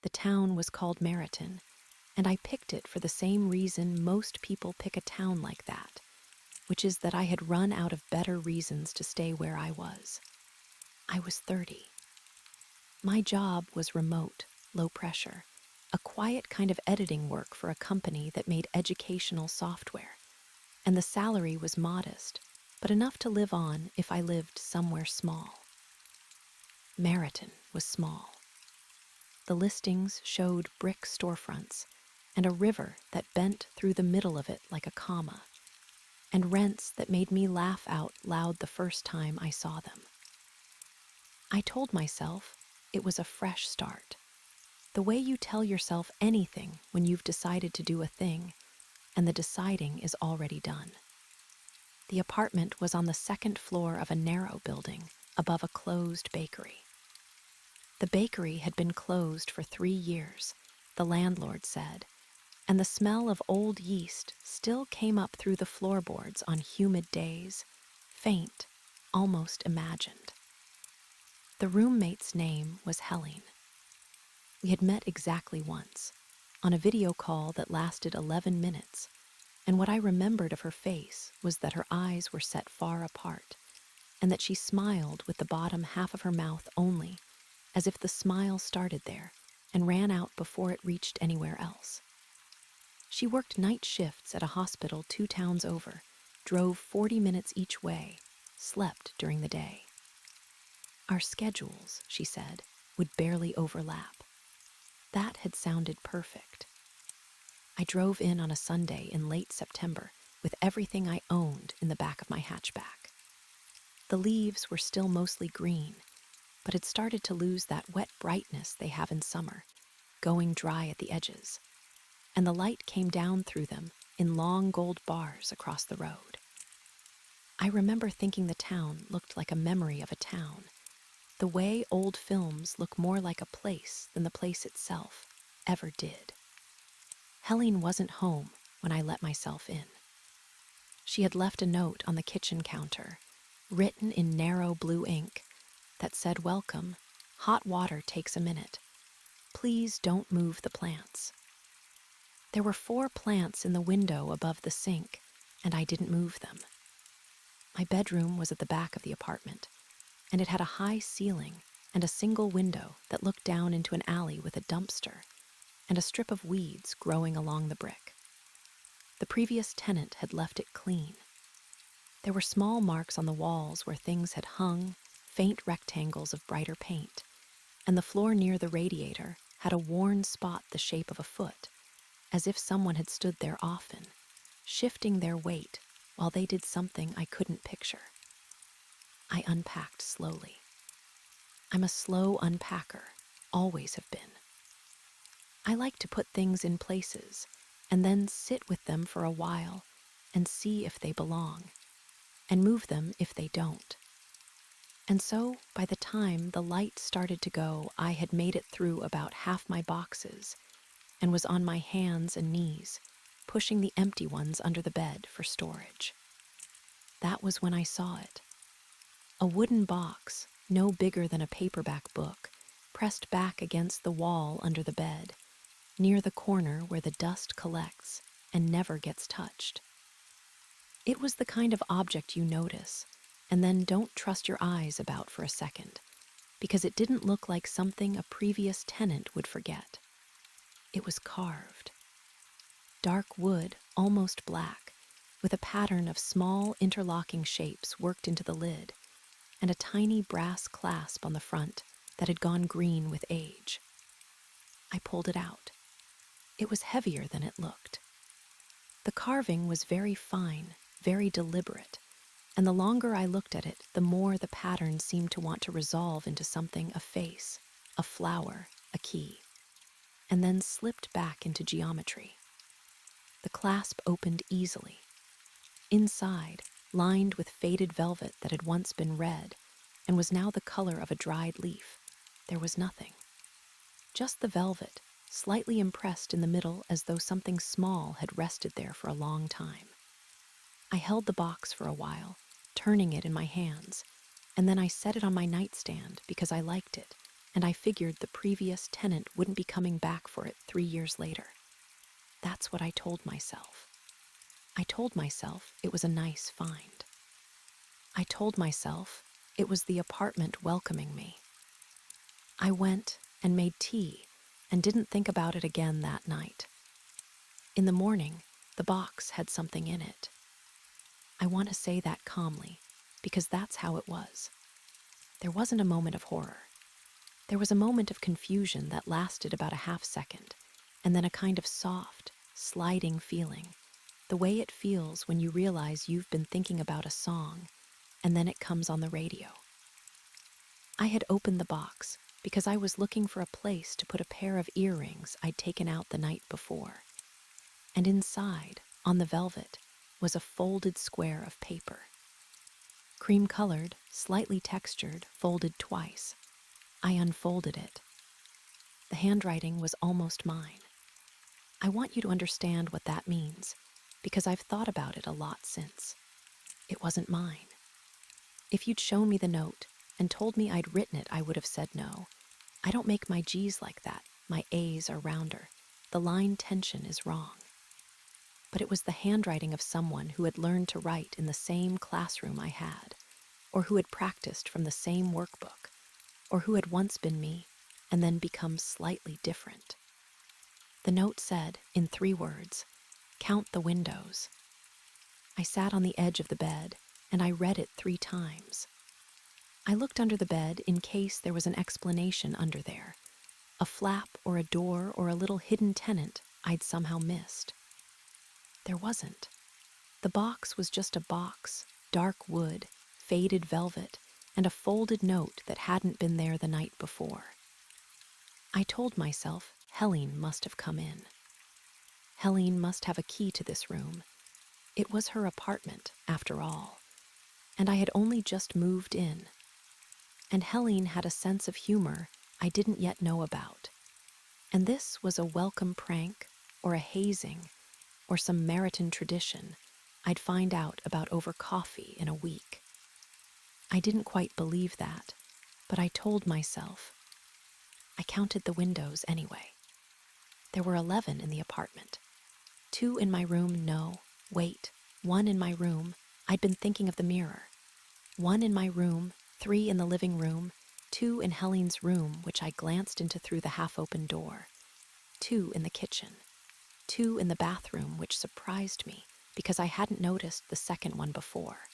The town was called Mareton, and I picked it for the same reason most people pick a town like that, which is that I had run out of better reasons to stay where I was. I was 30. My job was remote, low pressure, a quiet kind of editing work for a company that made educational software, and the salary was modest, but enough to live on if I lived somewhere small. Mareton was small. The listings showed brick storefronts and a river that bent through the middle of it like a comma, and rents that made me laugh out loud the first time I saw them. I told myself it was a fresh start. The way you tell yourself anything when you've decided to do a thing and the deciding is already done. The apartment was on the second floor of a narrow building above a closed bakery. The bakery had been closed for 3 years, the landlord said, and the smell of old yeast still came up through the floorboards on humid days, faint, almost imagined. The roommate's name was Helene. We had met exactly once, on a video call that lasted 11 minutes, and what I remembered of her face was that her eyes were set far apart, and that she smiled with the bottom half of her mouth only, as if the smile started there and ran out before it reached anywhere else. She worked night shifts at a hospital 2 towns over, drove 40 minutes each way, slept during the day. Our schedules, she said, would barely overlap. That had sounded perfect. I drove in on a Sunday in late September with everything I owned in the back of my hatchback. The leaves were still mostly green, but had started to lose that wet brightness they have in summer, going dry at the edges, and the light came down through them in long gold bars across the road. I remember thinking the town looked like a memory of a town, the way old films look more like a place than the place itself ever did. Helene wasn't home when I let myself in. She had left a note on the kitchen counter, written in narrow blue ink, that said, "Welcome, hot water takes a minute. Please don't move the plants." There were 4 plants in the window above the sink, and I didn't move them. My bedroom was at the back of the apartment, and it had a high ceiling and a single window that looked down into an alley with a dumpster and a strip of weeds growing along the brick. The previous tenant had left it clean. There were small marks on the walls where things had hung, faint rectangles of brighter paint, and the floor near the radiator had a worn spot the shape of a foot, as if someone had stood there often, shifting their weight while they did something I couldn't picture. I unpacked slowly. I'm a slow unpacker, always have been. I like to put things in places and then sit with them for a while and see if they belong, and move them if they don't. And so, by the time the light started to go, I had made it through about half my boxes and was on my hands and knees, pushing the empty ones under the bed for storage. That was when I saw it. A wooden box, no bigger than a paperback book, pressed back against the wall under the bed, near the corner where the dust collects and never gets touched. It was the kind of object you notice, and then don't trust your eyes about for a second, because it didn't look like something a previous tenant would forget. It was carved. Dark wood, almost black, with a pattern of small interlocking shapes worked into the lid, and a tiny brass clasp on the front that had gone green with age. I pulled it out. It was heavier than it looked. The carving was very fine, very deliberate, and the longer I looked at it, the more the pattern seemed to want to resolve into something: a face, a flower, a key, and then slipped back into geometry. The clasp opened easily. Inside, lined with faded velvet that had once been red and was now the color of a dried leaf, there was nothing. Just the velvet, slightly impressed in the middle as though something small had rested there for a long time. I held the box for a while, turning it in my hands, and then I set it on my nightstand because I liked it, and I figured the previous tenant wouldn't be coming back for it 3 years later. That's what I told myself. I told myself it was a nice find. I told myself it was the apartment welcoming me. I went and made tea and didn't think about it again that night. In the morning, the box had something in it. I want to say that calmly, because that's how it was. There wasn't a moment of horror. There was a moment of confusion that lasted about a half second, and then a kind of soft, sliding feeling, the way it feels when you realize you've been thinking about a song, and then it comes on the radio. I had opened the box because I was looking for a place to put a pair of earrings I'd taken out the night before. And inside, on the velvet, was a folded square of paper. Cream-colored, slightly textured, folded twice. I unfolded it. The handwriting was almost mine. I want you to understand what that means, because I've thought about it a lot since. It wasn't mine. If you'd shown me the note and told me I'd written it, I would have said no. I don't make my G's like that. My A's are rounder. The line tension is wrong. But it was the handwriting of someone who had learned to write in the same classroom I had, or who had practiced from the same workbook, or who had once been me and then become slightly different. The note said, in 3 words, "Count the windows." I sat on the edge of the bed and I read it 3 times. I looked under the bed in case there was an explanation under there, a flap or a door or a little hidden tenant I'd somehow missed. There wasn't. The box was just a box, dark wood, faded velvet, and a folded note that hadn't been there the night before. I told myself Helene must have come in. Helene must have a key to this room. It was her apartment, after all, and I had only just moved in. And Helene had a sense of humor I didn't yet know about. And this was a welcome prank, or a hazing, or some Mareton tradition I'd find out about over coffee in a week. I didn't quite believe that, but I told myself. I counted the windows anyway. There were 11 in the apartment. 2 in my room, no, wait, 1 in my room. I'd been thinking of the mirror. 1 in my room, 3 in the living room, 2 in Helene's room, which I glanced into through the half-open door, 2 in the kitchen, 2 in the bathroom, which surprised me because I hadn't noticed the second one before.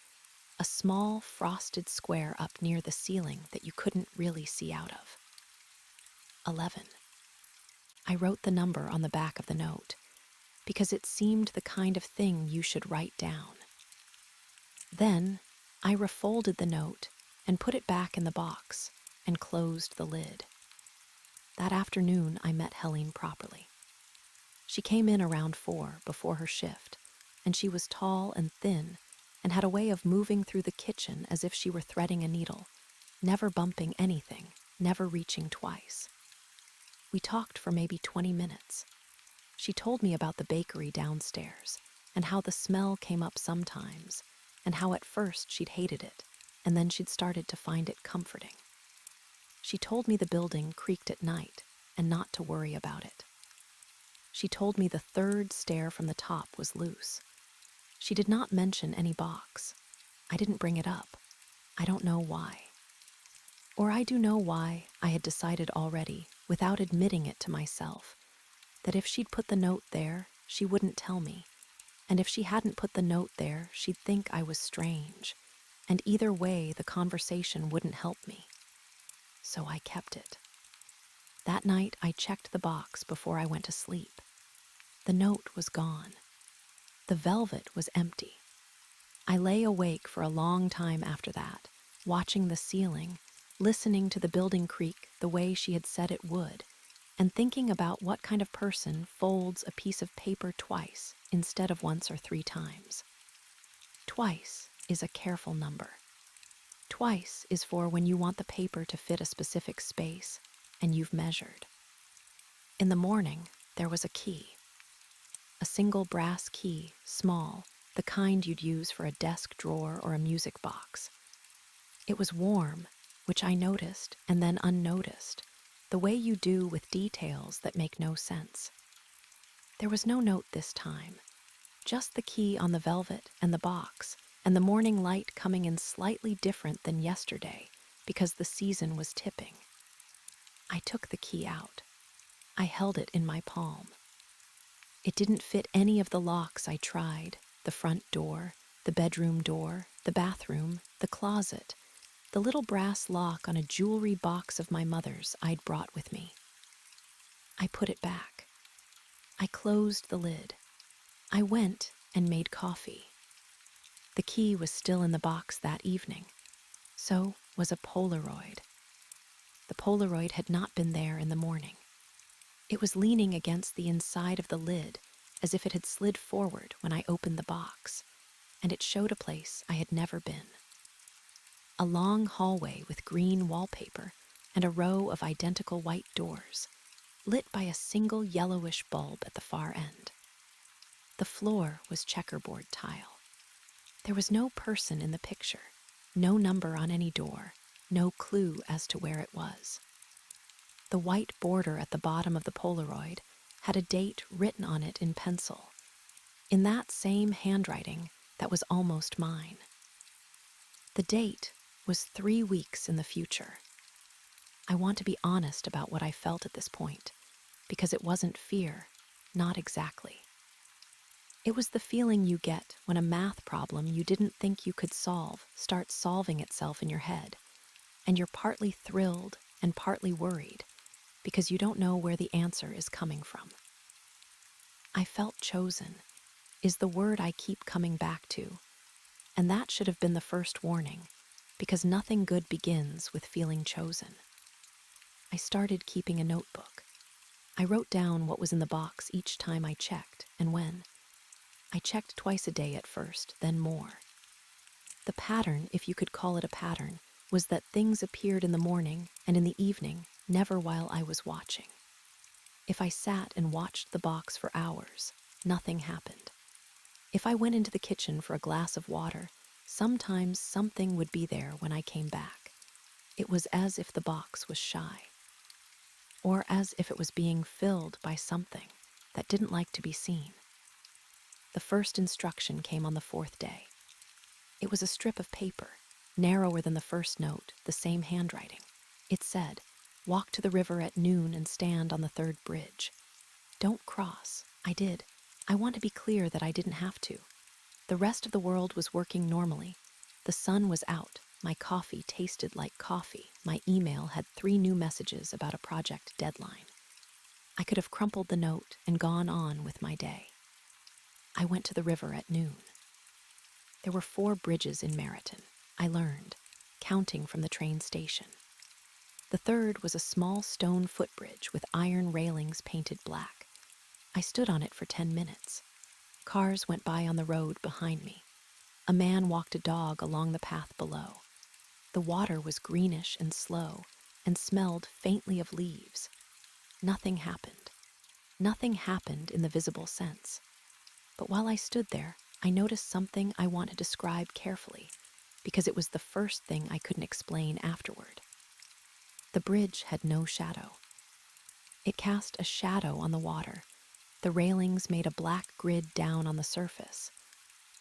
A small, frosted square up near the ceiling that you couldn't really see out of. 11. I wrote the number on the back of the note because it seemed the kind of thing you should write down. Then I refolded the note and put it back in the box and closed the lid. That afternoon, I met Helene properly. She came in around 4 before her shift, and she was tall and thin and had a way of moving through the kitchen as if she were threading a needle, never bumping anything, never reaching twice. We talked for maybe 20 minutes. She told me about the bakery downstairs and how the smell came up sometimes, and how at first she'd hated it, and then she'd started to find it comforting. She told me the building creaked at night and not to worry about it. She told me the 3rd stair from the top was loose. She did not mention any box. I didn't bring it up. I don't know why. Or I do know why. I had decided already, without admitting it to myself, that if she'd put the note there, she wouldn't tell me. And if she hadn't put the note there, she'd think I was strange. And either way, the conversation wouldn't help me. So I kept it. That night, I checked the box before I went to sleep. The note was gone. The velvet was empty. I lay awake for a long time after that, watching the ceiling, listening to the building creak the way she had said it would, and thinking about what kind of person folds a piece of paper twice instead of once or 3 times. Twice is a careful number. Twice is for when you want the paper to fit a specific space, and you've measured. In the morning, there was a key. A single brass key, small, the kind you'd use for a desk drawer or a music box. It was warm, which I noticed and then unnoticed, the way you do with details that make no sense. There was no note this time, just the key on the velvet and the box, and the morning light coming in slightly different than yesterday because the season was tipping. I took the key out. I held it in my palm. It didn't fit any of the locks I tried: the front door, the bedroom door, the bathroom, the closet, the little brass lock on a jewelry box of my mother's I'd brought with me. I put it back. I closed the lid. I went and made coffee. The key was still in the box that evening. So was a Polaroid. The Polaroid had not been there in the morning. It was leaning against the inside of the lid as if it had slid forward when I opened the box, and it showed a place I had never been. A long hallway with green wallpaper and a row of identical white doors, lit by a single yellowish bulb at the far end. The floor was checkerboard tile. There was no person in the picture, no number on any door, no clue as to where it was. The white border at the bottom of the Polaroid had a date written on it in pencil, in that same handwriting that was almost mine. The date was 3 weeks in the future. I want to be honest about what I felt at this point, because it wasn't fear, not exactly. It was the feeling you get when a math problem you didn't think you could solve starts solving itself in your head, and you're partly thrilled and partly worried because you don't know where the answer is coming from. I felt chosen is the word I keep coming back to, and that should have been the first warning, because nothing good begins with feeling chosen. I started keeping a notebook. I wrote down what was in the box each time I checked and when. I checked twice a day at first, then more. The pattern, if you could call it a pattern, was that things appeared in the morning and in the evening, never while I was watching. If I sat and watched the box for hours, nothing happened. If I went into the kitchen for a glass of water, sometimes something would be there when I came back. It was as if the box was shy, or as if it was being filled by something that didn't like to be seen. The first instruction came on the 4th day. It was a strip of paper, narrower than the first note, the same handwriting. It said, "Walk to the river at noon and stand on the 3rd bridge." Don't cross. I did. I want to be clear that I didn't have to. The rest of the world was working normally. The sun was out. My coffee tasted like coffee. My email had 3 new messages about a project deadline. I could have crumpled the note and gone on with my day. I went to the river at noon. There were 4 bridges in Mareton, I learned, counting from the train station. The 3rd was a small stone footbridge with iron railings painted black. I stood on it for 10 minutes. Cars went by on the road behind me. A man walked a dog along the path below. The water was greenish and slow and smelled faintly of leaves. Nothing happened. Nothing happened in the visible sense. But while I stood there, I noticed something I want to describe carefully, because it was the first thing I couldn't explain afterward. The bridge had no shadow. It cast a shadow on the water. The railings made a black grid down on the surface.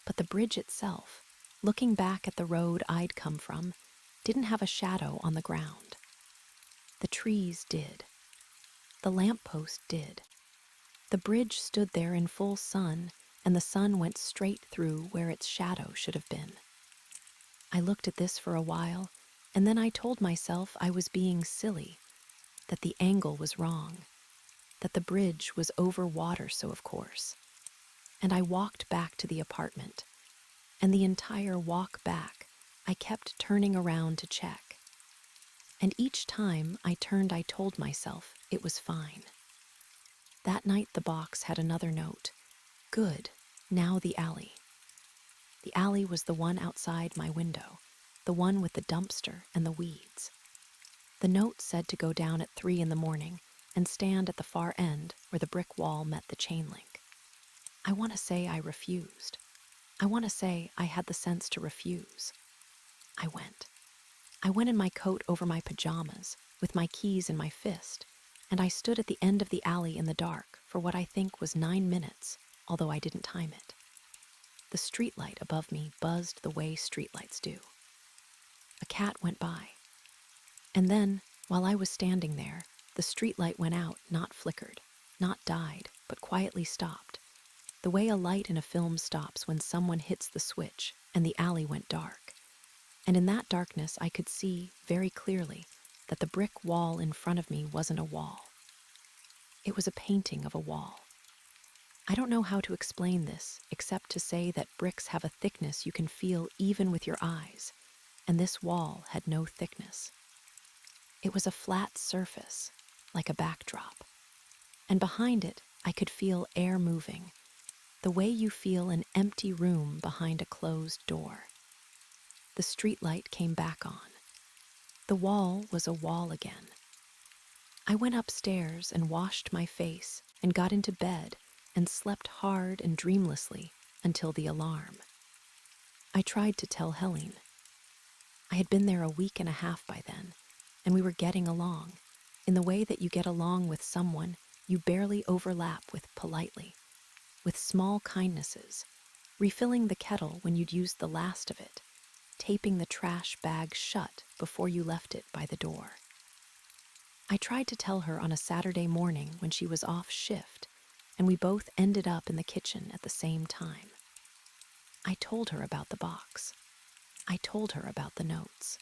But the bridge itself, looking back at the road I'd come from, didn't have a shadow on the ground. The trees did. The lamppost did. The bridge stood there in full sun, and the sun went straight through where its shadow should have been. I looked at this for a while, and then I told myself I was being silly, that the angle was wrong, that the bridge was over water, so of course. And I walked back to the apartment, and the entire walk back, I kept turning around to check. And each time I turned, I told myself it was fine. That night the box had another note. Good, now the alley. The alley was the one outside my window, the one with the dumpster and the weeds. The note said to go down at 3 in the morning and stand at the far end where the brick wall met the chain link. I want to say I refused. I want to say I had the sense to refuse. I went. I went in my coat over my pajamas, with my keys in my fist, and I stood at the end of the alley in the dark for what I think was 9 minutes, although I didn't time it. The streetlight above me buzzed the way streetlights do. A cat went by. And then, while I was standing there, the streetlight went out, not flickered, not died, but quietly stopped, the way a light in a film stops when someone hits the switch, and the alley went dark. And in that darkness, I could see, very clearly, that the brick wall in front of me wasn't a wall. It was a painting of a wall. I don't know how to explain this, except to say that bricks have a thickness you can feel even with your eyes, and this wall had no thickness. It was a flat surface, like a backdrop. And behind it, I could feel air moving, the way you feel an empty room behind a closed door. The streetlight came back on. The wall was a wall again. I went upstairs and washed my face and got into bed and slept hard and dreamlessly until the alarm. I tried to tell Helene. I had been there a week and a half by then, and we were getting along, in the way that you get along with someone you barely overlap with politely, with small kindnesses, refilling the kettle when you'd used the last of it, taping the trash bag shut before you left it by the door. I tried to tell her on a Saturday morning when she was off shift, and we both ended up in the kitchen at the same time. I told her about the box. I told her about the notes.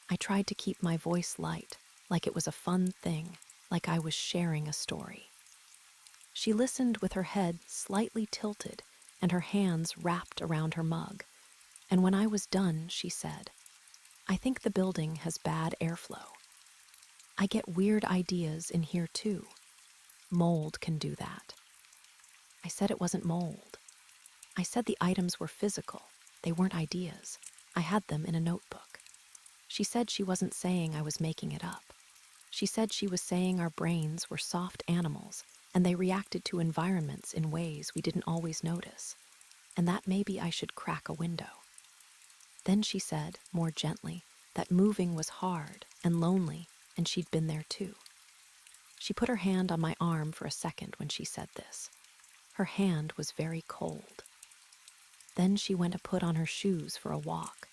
I tried to keep my voice light, like it was a fun thing, like I was sharing a story. She listened with her head slightly tilted and her hands wrapped around her mug, and when I was done, she said, "I think the building has bad airflow. I get weird ideas in here too. Mold can do that." I said it wasn't mold. I said the items were physical. They weren't ideas. I had them in a notebook. She said she wasn't saying I was making it up. She said she was saying our brains were soft animals and they reacted to environments in ways we didn't always notice, and that maybe I should crack a window. Then she said, more gently, that moving was hard and lonely, and she'd been there too. She put her hand on my arm for a second when she said this. Her hand was very cold. Then she went to put on her shoes for a walk,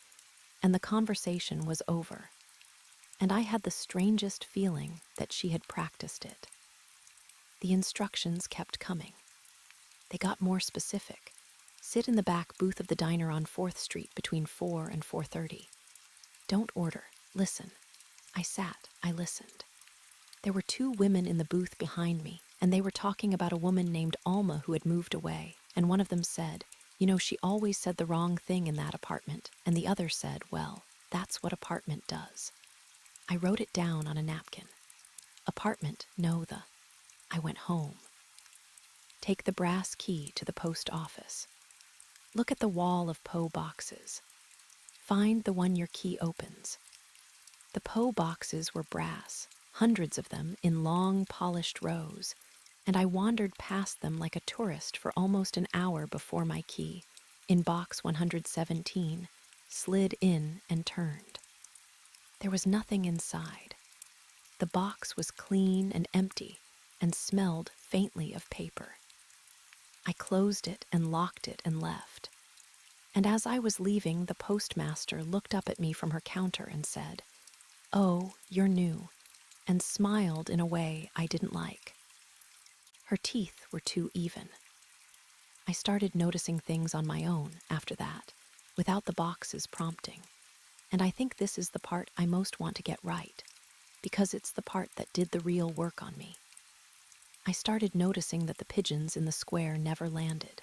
and the conversation was over, and I had the strangest feeling that she had practiced it. The instructions kept coming. They got more specific. Sit in the back booth of the diner on 4th Street between 4 and 4:30. Don't order, listen. I sat, I listened. There were 2 women in the booth behind me, and they were talking about a woman named Alma who had moved away, and one of them said, "You know, she always said the wrong thing in that apartment," and the other said, "Well, that's what apartment does." I wrote it down on a napkin. Apartment, no the. I went home. Take the brass key to the post office. Look at the wall of PO boxes. Find the one your key opens. The PO boxes were brass, hundreds of them in long, polished rows, and I wandered past them like a tourist for almost an hour before my key, in box 117, slid in and turned. There was nothing inside. The box was clean and empty and smelled faintly of paper. I closed it and locked it and left. And as I was leaving, the postmaster looked up at me from her counter and said, "Oh, you're new," and smiled in a way I didn't like. Her teeth were too even. I started noticing things on my own after that, without the boxes prompting. And I think this is the part I most want to get right, because it's the part that did the real work on me. I started noticing that the pigeons in the square never landed.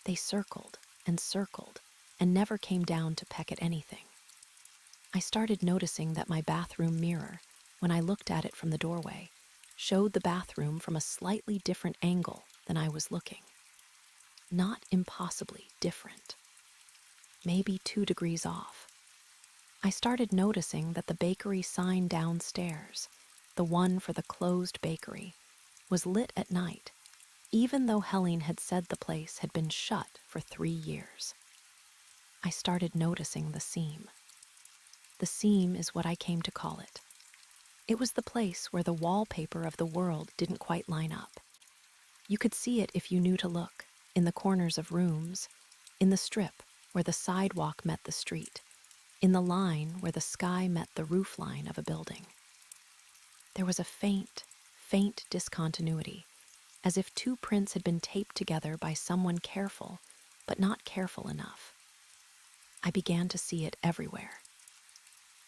They circled and never came down to peck at anything. I started noticing that my bathroom mirror, when I looked at it from the doorway, showed the bathroom from a slightly different angle than I was looking. Not impossibly different. Maybe 2 degrees off. I started noticing that the bakery sign downstairs, the one for the closed bakery, was lit at night, even though Helene had said the place had been shut for 3 years. I started noticing the seam. The seam is what I came to call it. It was the place where the wallpaper of the world didn't quite line up. You could see it if you knew to look, in the corners of rooms, in the strip where the sidewalk met the street, in the line where the sky met the roofline of a building. There was a faint discontinuity, as if two prints had been taped together by someone careful, but not careful enough. I began to see it everywhere.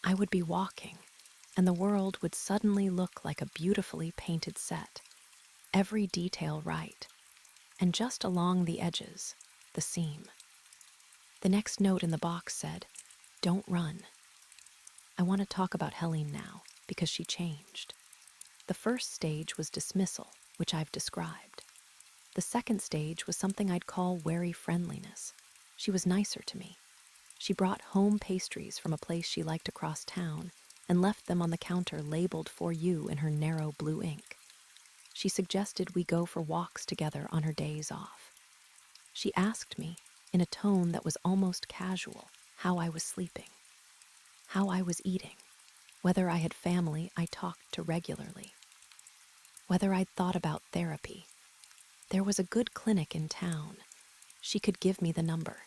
I would be walking, and the world would suddenly look like a beautifully painted set, every detail right, and just along the edges, the seam. The next note in the box said, "Don't run." I want to talk about Helene now, because she changed. The first stage was dismissal, which I've described. The second stage was something I'd call wary friendliness. She was nicer to me. She brought home pastries from a place she liked across town and left them on the counter labeled "For You" in her narrow blue ink. She suggested we go for walks together on her days off. She asked me, in a tone that was almost casual, how I was sleeping, how I was eating, whether I had family I talked to regularly, whether I'd thought about therapy. There was a good clinic in town. She could give me the number.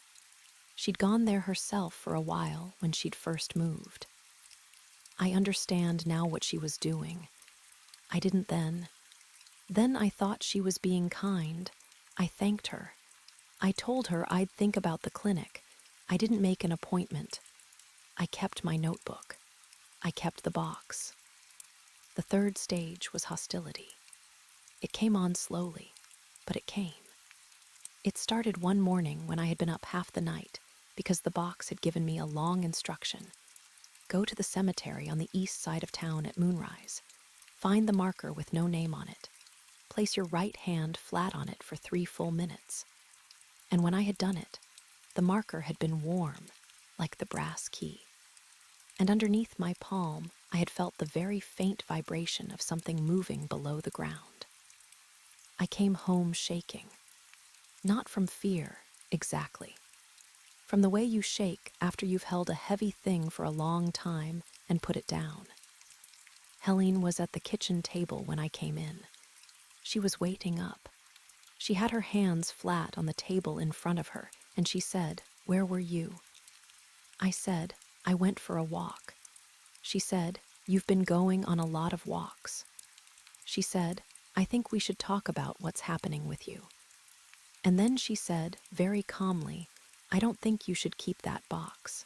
She'd gone there herself for a while when she'd first moved. I understand now what she was doing. I didn't then. Then I thought she was being kind. I thanked her. I told her I'd think about the clinic. I didn't make an appointment. I kept my notebook. I kept the box. The third stage was hostility. It came on slowly, but it came. It started one morning when I had been up half the night because the box had given me a long instruction. Go to the cemetery on the east side of town at moonrise. Find the marker with no name on it. Place your right hand flat on it for 3 full minutes. And when I had done it, the marker had been warm, like the brass key. And underneath my palm, I had felt the very faint vibration of something moving below the ground. I came home shaking. Not from fear, exactly. From the way you shake after you've held a heavy thing for a long time and put it down. Helene was at the kitchen table when I came in. She was waiting up. She had her hands flat on the table in front of her, and she said, "Where were you?" I said, "I went for a walk." She said, "You've been going on a lot of walks." She said, "I think we should talk about what's happening with you." And then she said, very calmly, "I don't think you should keep that box."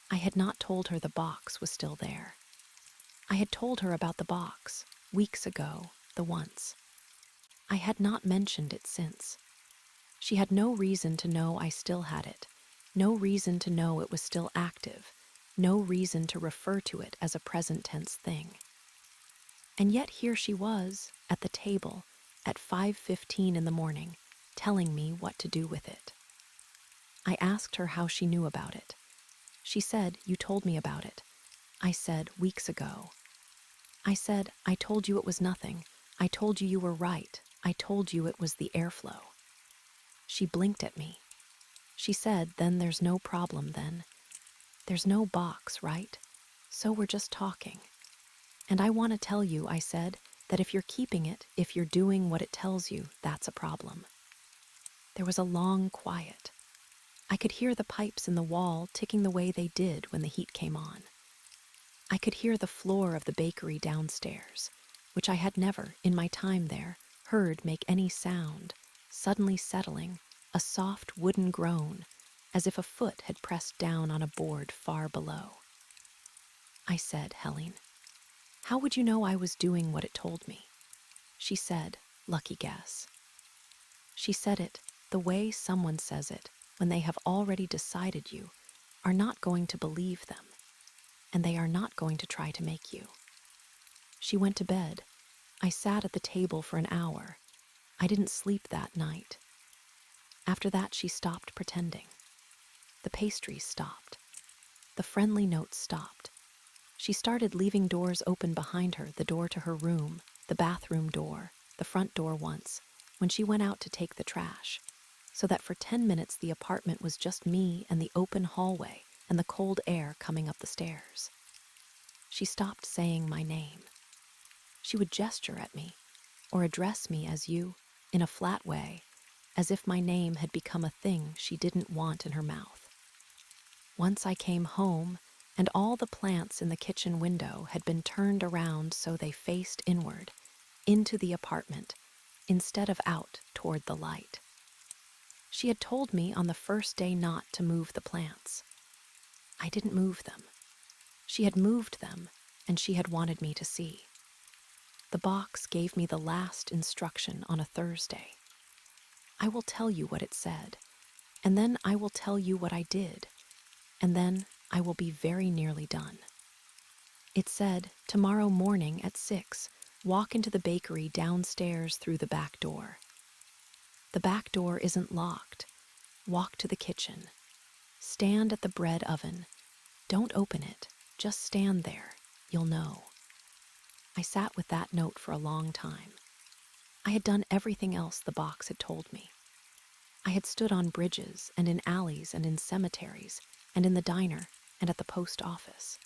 I had not told her the box was still there. I had told her about the box, weeks ago, the once. I had not mentioned it since. She had no reason to know I still had it, no reason to know it was still active, no reason to refer to it as a present tense thing. And yet here she was, at the table, at 5:15 in the morning, telling me what to do with it. I asked her how she knew about it. She said, "You told me about it." I said, "Weeks ago." I said, "I told you it was nothing. I told you you were right. I told you it was the airflow." She blinked at me. She said, "Then there's no problem then. There's no box, right? So we're just talking. And I want to tell you," I said, "that if you're keeping it, if you're doing what it tells you, that's a problem." There was a long quiet. I could hear the pipes in the wall ticking the way they did when the heat came on. I could hear the floor of the bakery downstairs, which I had never, in my time there, heard make any sound, suddenly settling, a soft wooden groan, as if a foot had pressed down on a board far below. I said, "Helene, how would you know I was doing what it told me?" She said, "Lucky guess." She said it the way someone says it when they have already decided you are not going to believe them, and they are not going to try to make you. She went to bed. I sat at the table for an hour. I didn't sleep that night. After that, she stopped pretending. The pastries stopped. The friendly notes stopped. She started leaving doors open behind her, the door to her room, the bathroom door, the front door once, when she went out to take the trash, so that for 10 minutes the apartment was just me and the open hallway and the cold air coming up the stairs. she stopped saying my name. She would gesture at me, or address me as you, in a flat way, as if my name had become a thing she didn't want in her mouth. Once I came home, and all the plants in the kitchen window had been turned around so they faced inward, into the apartment, instead of out toward the light. She had told me on the first day not to move the plants. I didn't move them. She had moved them, and she had wanted me to see. The box gave me the last instruction on a Thursday. I will tell you what it said, and then I will tell you what I did, and then I will be very nearly done. It said, tomorrow morning at 6, walk into the bakery downstairs through the back door. The back door isn't locked. Walk to the kitchen. Stand at the bread oven. Don't open it. Just stand there. You'll know. I sat with that note for a long time. I had done everything else the box had told me. I had stood on bridges and in alleys and in cemeteries and in the diner and at the post office.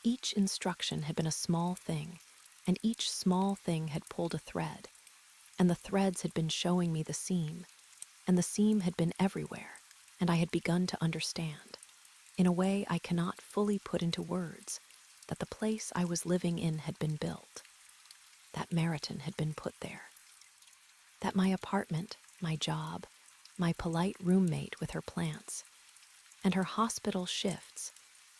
Each instruction had been a small thing, and each small thing had pulled a thread, and the threads had been showing me the seam, and the seam had been everywhere, and I had begun to understand, in a way I cannot fully put into words, that the place I was living in had been built, that Mareton had been put there, that my apartment, my job, my polite roommate with her plants, and her hospital shifts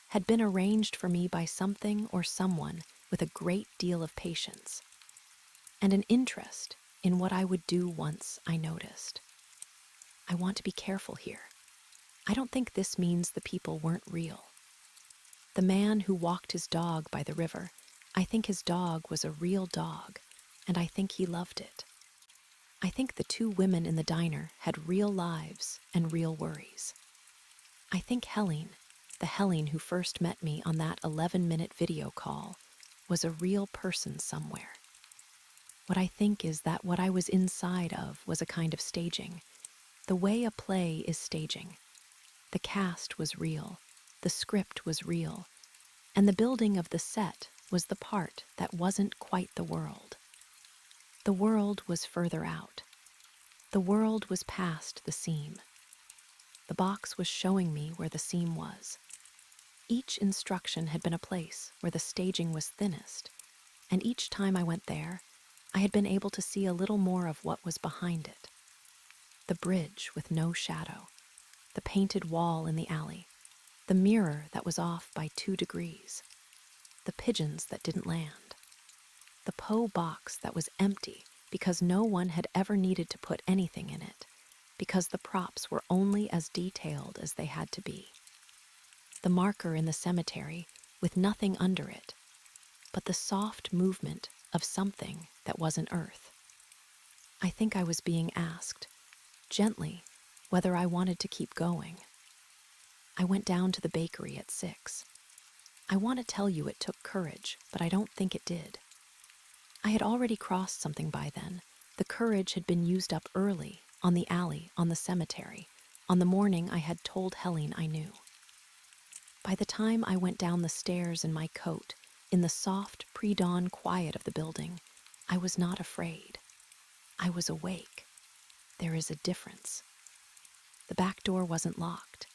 had been arranged for me by something or someone with a great deal of patience, and an interest in what I would do once I noticed. I want to be careful here. I don't think this means the people weren't real. The man who walked his dog by the river, I think his dog was a real dog, and I think he loved it. I think the two women in the diner had real lives and real worries. I think Helene, the Helene who first met me on that 11-minute video call, was a real person somewhere. What I think is that what I was inside of was a kind of staging, the way a play is staging. The cast was real, the script was real, and the building of the set was the part that wasn't quite the world. The world was further out. The world was past the seam. The box was showing me where the seam was. Each instruction had been a place where the staging was thinnest, and each time I went there, I had been able to see a little more of what was behind it. The bridge with no shadow, the painted wall in the alley, the mirror that was off by 2 degrees, the pigeons that didn't land, the Poe box that was empty because no one had ever needed to put anything in it, because the props were only as detailed as they had to be. The marker in the cemetery with nothing under it, but the soft movement of something that wasn't earth. I think I was being asked, gently, whether I wanted to keep going. I went down to the bakery at 6. I want to tell you it took courage, but I don't think it did. I had already crossed something by then. The courage had been used up early, on the alley, on the cemetery, on the morning I had told Helene I knew. By the time I went down the stairs in my coat, in the soft pre-dawn quiet of the building, I was not afraid. I was awake. There is a difference. The back door wasn't locked.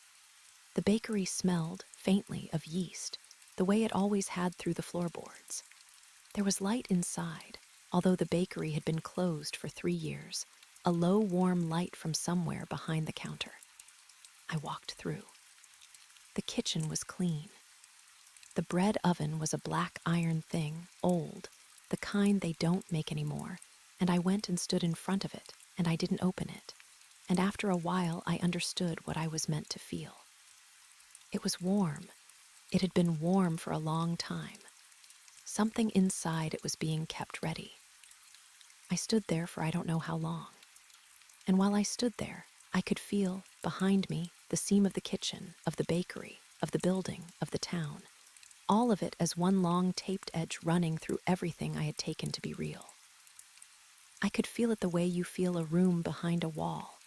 The bakery smelled, faintly, of yeast, the way it always had through the floorboards. There was light inside, although the bakery had been closed for 3 years, a low, warm light from somewhere behind the counter. I walked through. The kitchen was clean. The bread oven was a black iron thing, old, the kind they don't make anymore, and I went and stood in front of it, and I didn't open it, and after a while I understood what I was meant to feel. It was warm. It had been warm for a long time. Something inside it was being kept ready. I stood there for I don't know how long, and while I stood there, I could feel, behind me, the seam of the kitchen, of the bakery, of the building, of the town, all of it as one long taped edge running through everything I had taken to be real. I could feel it the way you feel a room behind a wall,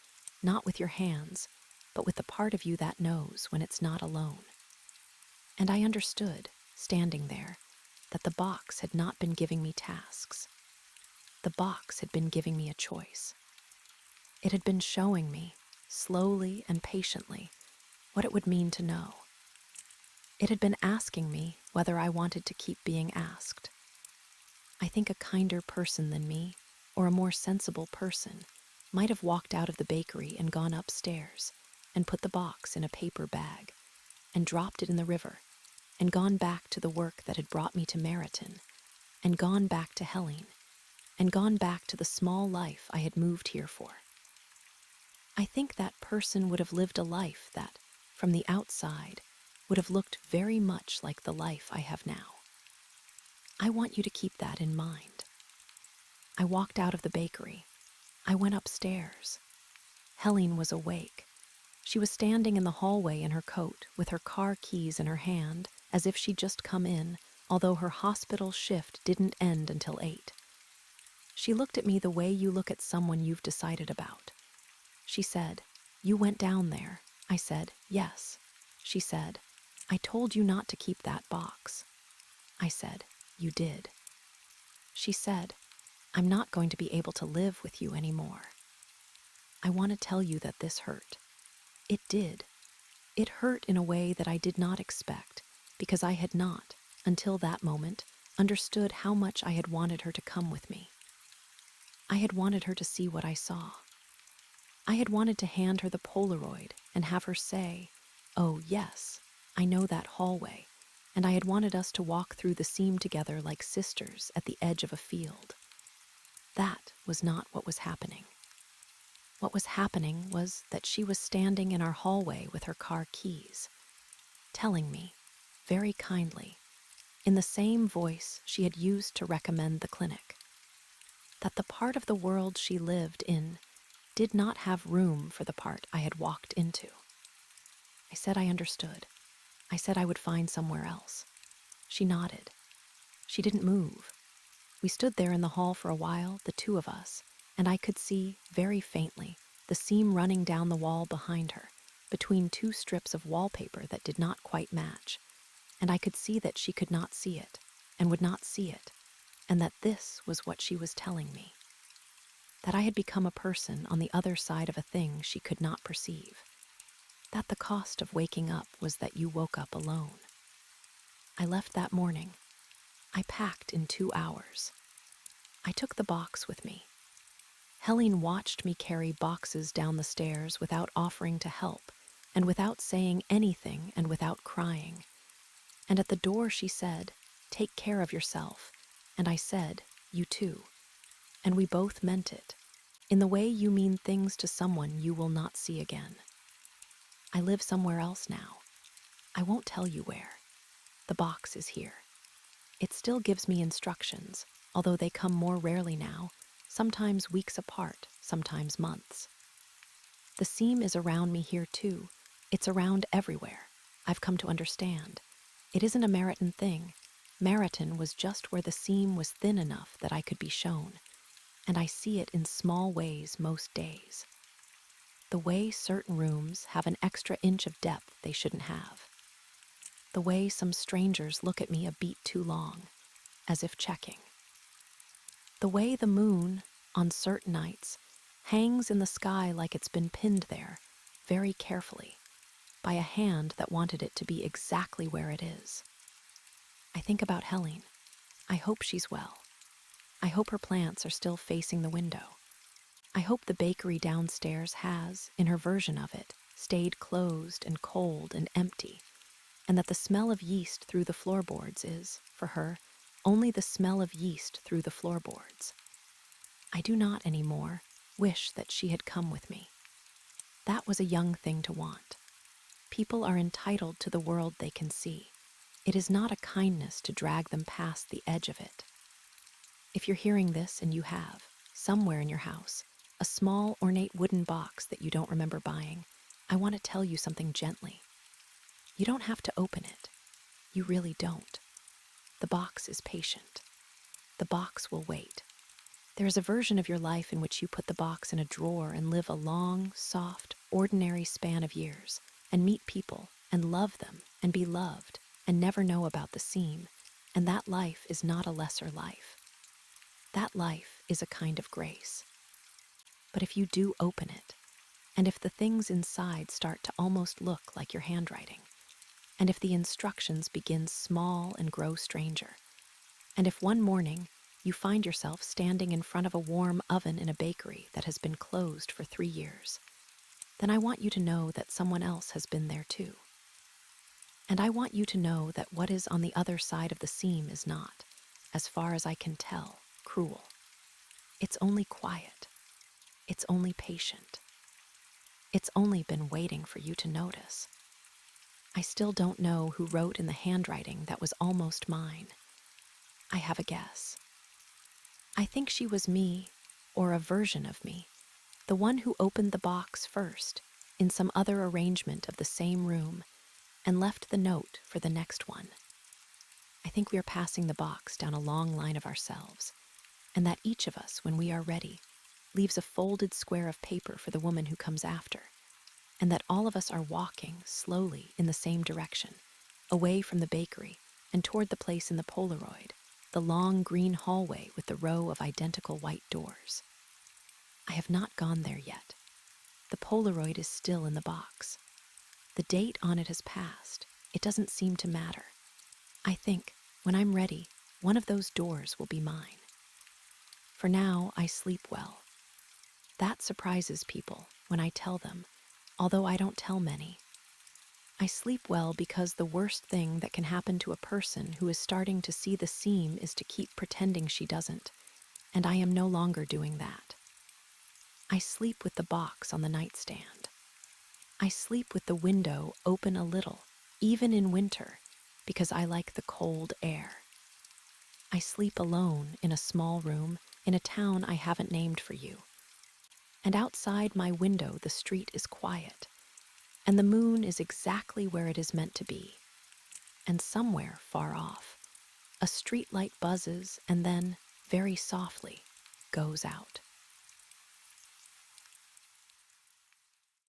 not with your hands, but with the part of you that knows when it's not alone. And I understood, standing there, that the box had not been giving me tasks. The box had been giving me a choice. It had been showing me, slowly and patiently, what it would mean to know. It had been asking me whether I wanted to keep being asked. I think a kinder person than me, or a more sensible person, might have walked out of the bakery and gone upstairs and put the box in a paper bag and dropped it in the river and gone back to the work that had brought me to Mareton and gone back to Helene and gone back to the small life I had moved here for. I think that person would have lived a life that, from the outside, would have looked very much like the life I have now. I want you to keep that in mind. I walked out of the bakery. I went upstairs. Helene was awake. She was standing in the hallway in her coat with her car keys in her hand, as if she'd just come in, although her hospital shift didn't end until 8. She looked at me the way you look at someone you've decided about. She said, "You went down there." I said, "Yes." She said, "I told you not to keep that box." I said, "You did." She said, "I'm not going to be able to live with you anymore." I want to tell you that this hurt. It did. It hurt in a way that I did not expect, because I had not, until that moment, understood how much I had wanted her to come with me. I had wanted her to see what I saw. I had wanted to hand her the polaroid and have her say, "Oh, yes, I know that hallway," and I had wanted us to walk through the seam together like sisters at the edge of a field. That was not what was happening. What was happening was that she was standing in our hallway with her car keys, telling me, very kindly, in the same voice she had used to recommend the clinic, that the part of the world she lived in did not have room for the part I had walked into. I said I understood. I said I would find somewhere else. She nodded. She didn't move. We stood there in the hall for a while, the two of us, and I could see, very faintly, the seam running down the wall behind her, between two strips of wallpaper that did not quite match, and I could see that she could not see it, and would not see it, and that this was what she was telling me. That I had become a person on the other side of a thing she could not perceive. That the cost of waking up was that you woke up alone. I left that morning. I packed in 2 hours. I took the box with me. Helene watched me carry boxes down the stairs without offering to help, and without saying anything and without crying. And at the door she said, "Take care of yourself." And I said, "You too." And we both meant it, in the way you mean things to someone you will not see again. I live somewhere else now. I won't tell you where. The box is here. It still gives me instructions, although they come more rarely now, sometimes weeks apart, sometimes months. The seam is around me here too. It's around everywhere. I've come to understand. It isn't a Mareton thing. Mareton was just where the seam was thin enough that I could be shown, and I see it in small ways most days. The way certain rooms have an extra inch of depth they shouldn't have. The way some strangers look at me a beat too long, as if checking. The way the moon, on certain nights, hangs in the sky like it's been pinned there, very carefully, by a hand that wanted it to be exactly where it is. I think about Helene. I hope she's well. I hope her plants are still facing the window. I hope the bakery downstairs has, in her version of it, stayed closed and cold and empty, and that the smell of yeast through the floorboards is, for her, only the smell of yeast through the floorboards. I do not anymore wish that she had come with me. That was a young thing to want. People are entitled to the world they can see. It is not a kindness to drag them past the edge of it. If you're hearing this and you have, somewhere in your house, a small ornate wooden box that you don't remember buying, I want to tell you something gently. You don't have to open it. You really don't. The box is patient. The box will wait. There is a version of your life in which you put the box in a drawer and live a long, soft, ordinary span of years, and meet people, and love them, and be loved, and never know about the seam, and that life is not a lesser life. That life is a kind of grace. But if you do open it, and if the things inside start to almost look like your handwriting, and if the instructions begin small and grow stranger, and if one morning you find yourself standing in front of a warm oven in a bakery that has been closed for 3 years, then I want you to know that someone else has been there too. And I want you to know that what is on the other side of the seam is not, as far as I can tell, cruel. It's only quiet. It's only patient. It's only been waiting for you to notice. I still don't know who wrote in the handwriting that was almost mine. I have a guess. I think she was me, or a version of me, the one who opened the box first, in some other arrangement of the same room, and left the note for the next one. I think we are passing the box down a long line of ourselves, and that each of us, when we are ready, leaves a folded square of paper for the woman who comes after, and that all of us are walking slowly in the same direction, away from the bakery and toward the place in the Polaroid, the long green hallway with the row of identical white doors. I have not gone there yet. The Polaroid is still in the box. The date on it has passed. It doesn't seem to matter. I think, when I'm ready, one of those doors will be mine. For now, I sleep well. That surprises people when I tell them, although I don't tell many. I sleep well because the worst thing that can happen to a person who is starting to see the seam is to keep pretending she doesn't, and I am no longer doing that. I sleep with the box on the nightstand. I sleep with the window open a little, even in winter, because I like the cold air. I sleep alone in a small room in a town I haven't named for you. And outside my window the street is quiet, and the moon is exactly where it is meant to be. And somewhere far off, a street light buzzes and then, very softly, goes out.